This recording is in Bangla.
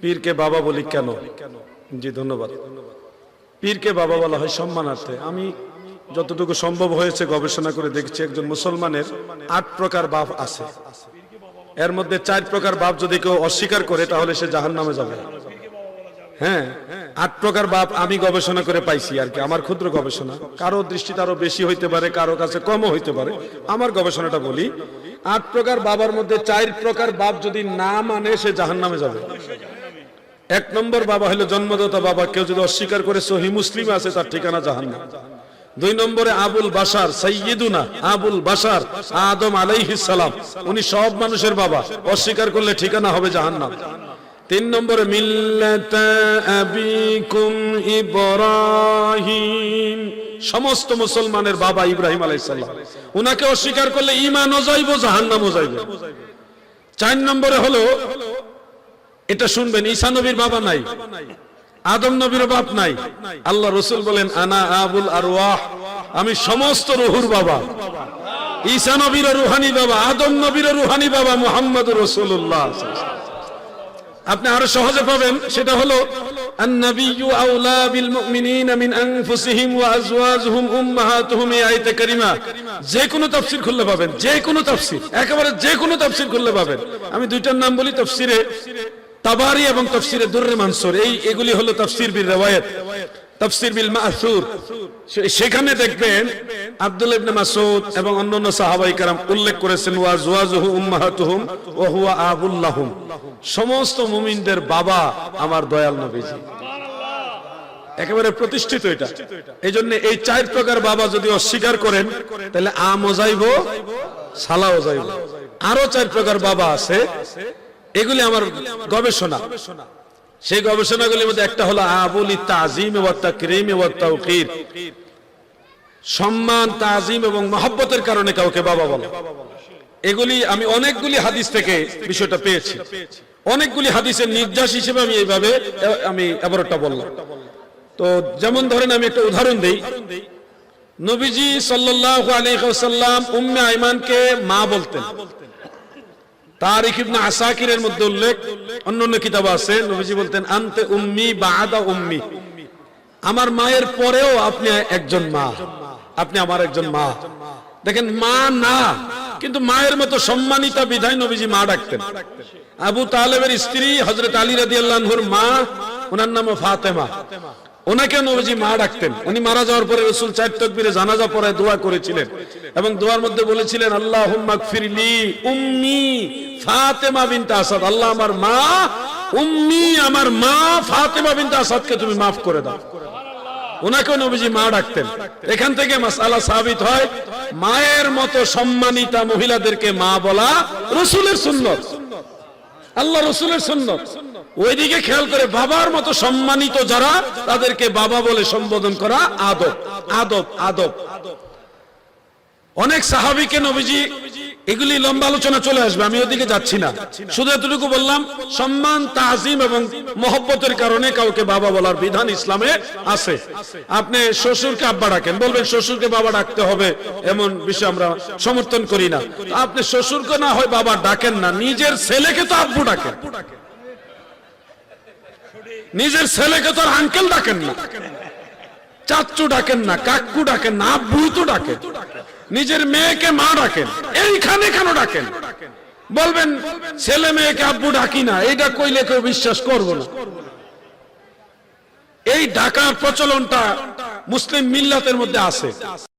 পীরকে বাবা বলি কেন? জি ধন্যবাদ। পীরকে বাবা বলা হয় সম্মানার্থে। আমি যতটুকু সম্ভব হয়েছে গবেষণা করে দেখছি, একজন মুসলমানের 8 প্রকার বাপ আছে। এর মধ্যে 4 প্রকার বাপ যদি কেউ অস্বীকার করে তাহলে সে জাহান্নামে যাবে। হ্যাঁ, 8 প্রকার বাপ আমি গবেষণা করে পাইছি আর কি, আমার ক্ষুদ্র গবেষণা। কারো দৃষ্টিতে আরো বেশি হইতে পারে, কারো কাছে কমও হইতে পারে। আমার গবেষণাটা বলি, 8 প্রকার বাবার মধ্যে 4 প্রকার বাপ যদি না মানে সে জাহান্নামে যাবে। 1 নম্বর বাবা হলো জন্মদাতা বাবা, কেউ যদি অস্বীকার করে সহিহ মুসলিমে আছে তার ঠিকানা জাহান্নাম। 2 নম্বরে আবুল বাশার, সাইয়্যিদুনা আবুল বাশার আদম আলাইহিস সালাম, উনি সব মানুষের বাবা, অস্বীকার করলে ঠিকানা হবে জাহান্নাম। 3 নম্বরে মিল্লাতা আবিকুম ইব্রাহিম, সমস্ত মুসলমানের বাবা ইব্রাহিম আলাইহিস সালাম, উনাকে অস্বীকার করলে ঈমানও যাইবো জাহান্নামও যাইবে। 4 নম্বরে হলো, এটা শুনবেন, ঈসা নবীর বাবা নাই, আদম নবীর বাপ নাই। আল্লাহ রাসূল বলেন আনা আবুল আরওয়াহ, আমি সমস্ত রূহুর বাবা। ঈসা নবীর রূহানি বাবা, আদম নবীর রূহানি বাবা মুহাম্মদুর রাসূলুল্লাহ। আপনি আরো সহজে পাবেন, সেটা হলো আন-নাবিয়্যু আওলা বিল মুমিনিনা মিন আনফুসিহিম ওয়া আজওয়াজুহুম উম্মাহাতুহুম, এই আয়াতে কারিমা যে কোনো তাফসীর খুললে পাবেন, যে কোনো তাফসীর, একেবারে যে কোনো তাফসীর খুললে পাবেন। আমি দুইটার নাম বলি, তাফসীরে তাবারি এবং তাফসীরে দুররে মানসুর, এগুলি হলো তাফসীর বিল রিওয়ায়াত, তাফসীর বিল মা'সুর। সেখানে দেখবেন আব্দুল্লাহ ইবনে মাসউদ এবং অন্যান্য সাহাবায়ে কেরাম উল্লেখ করেছেন ওয়া আজওয়াজুহু উম্মাহাতুহুম ওয়া হুয়া আবুল লাহুম, সমস্ত মুমিনদের বাবা আমার দয়াল নবীজি। একেবারে প্রতিষ্ঠিত এটা। এইজন্য এই 4 প্রকার বাবা যদি অস্বীকার করেন তাহলে আমও যাইবো, সালাও যাইবো। আরো 4 প্রকার বাবা আছে, এগুলি আমার গবেষণা। সেই গবেষণাগুলির মধ্যে একটা হলো আবুল তাজিম ওয়া তাকরীম ওয়া তাওকীর, সম্মান, তাজিম এবং মহব্বতের কারণে কাউকে বাবা বলা। এগুলি আমি অনেকগুলি হাদিস থেকে বিষয়টা পেয়েছি। অনেকগুলি হাদিসের নির্যাস হিসেবে আমি এবারটা বললাম। তো যেমন ধরেন, আমি একটা উদাহরণ দেই। নবীজি সাল্লাল্লাহু আলাইহি ওয়াসাল্লাম উম্মে আইমানকে মা বলতেন। তারিখ ইবনে আসাকিরের মধ্যে উল্লেখ, অন্যান্য কিতাব আছে, নবীজি বলতেন আনতে উম্মি বা'দা উম্মি, আমার মায়ের পরেও আপনি একজন মা, আপনি আমার একজন মা। দেখেন, মা না কিন্তু মায়ের মতো সম্মানিতা বিধায় নবীজি মা ডাকতেন। আবু তালেবের স্ত্রী হযরত আলী রাদিয়াল্লাহু আনহুর মা, ওনার নাম ফাতেমা, ওনাকে নবীজি মা ডাকতেন। উনি মারা যাওয়ার পরে রাসূল 4 তাকবীরে জানাজা পড়ায় দোয়া করেছিলেন এবং দোয়ার মধ্যে বলেছিলেন আল্লাহুম্মা গফিরলি উম্মি ফাতেমা বিনত আসাদ, আল্লাহ আমার মা উম্মি, আমার মা ফাতেমা বিনত আসাদকে তুমি মাফ করে দাও। ওনাকে নবীজি মা ডাকতেন। এখান থেকে মাসআলা সাবিত হয়, মায়ের মতো সম্মানিতা মহিলাদেরকে মা বলা রাসূলের সুন্নাত, আল্লাহ রাসূলের সুন্নাত। ওইদিকে খেয়াল করে বাবার মতো সম্মানিত যারা, তাদেরকে বাবা বলে সম্বোধন করা আদব, আদব, আদব। অনেক সাহাবীকে নবীজি, এগুলি লম্বা আলোচনা চলে আসবে, আমি ওদিকে যাচ্ছি না, শুধু এতটুকু বললাম, সম্মান, তাজিম এবং মহব্বতের কারণে কাউকে বাবা বলার বিধান ইসলামে আছে। আপনি শ্বশুরকে আব্বা ডাকেন, বলবেন শ্বশুরকে বাবা ডাকতে হবে, এমন বিষয় আমরা সমর্থন করি না। আপনি শ্বশুরকে না হয় বাবা ডাকেন না, নিজের ছেলেকে তো আব্বু ডাকেন, নিজের ছেলেকে তো আঙ্কেল ডাকেন না, চাচু ডাকেন না, কাকু ডাকেন না, আব্বু তো ডাকেন। নিজের মেয়েকে মা ডাকেন, এইখানে কেন ডাকেন? বলবেন ছেলে মেয়েকে আব্বু ডাকি না, এইটা কইলে কেউ বিশ্বাস করবো না। এই ডাকার প্রচলনটা মুসলিম মিল্লাতের মধ্যে আছে।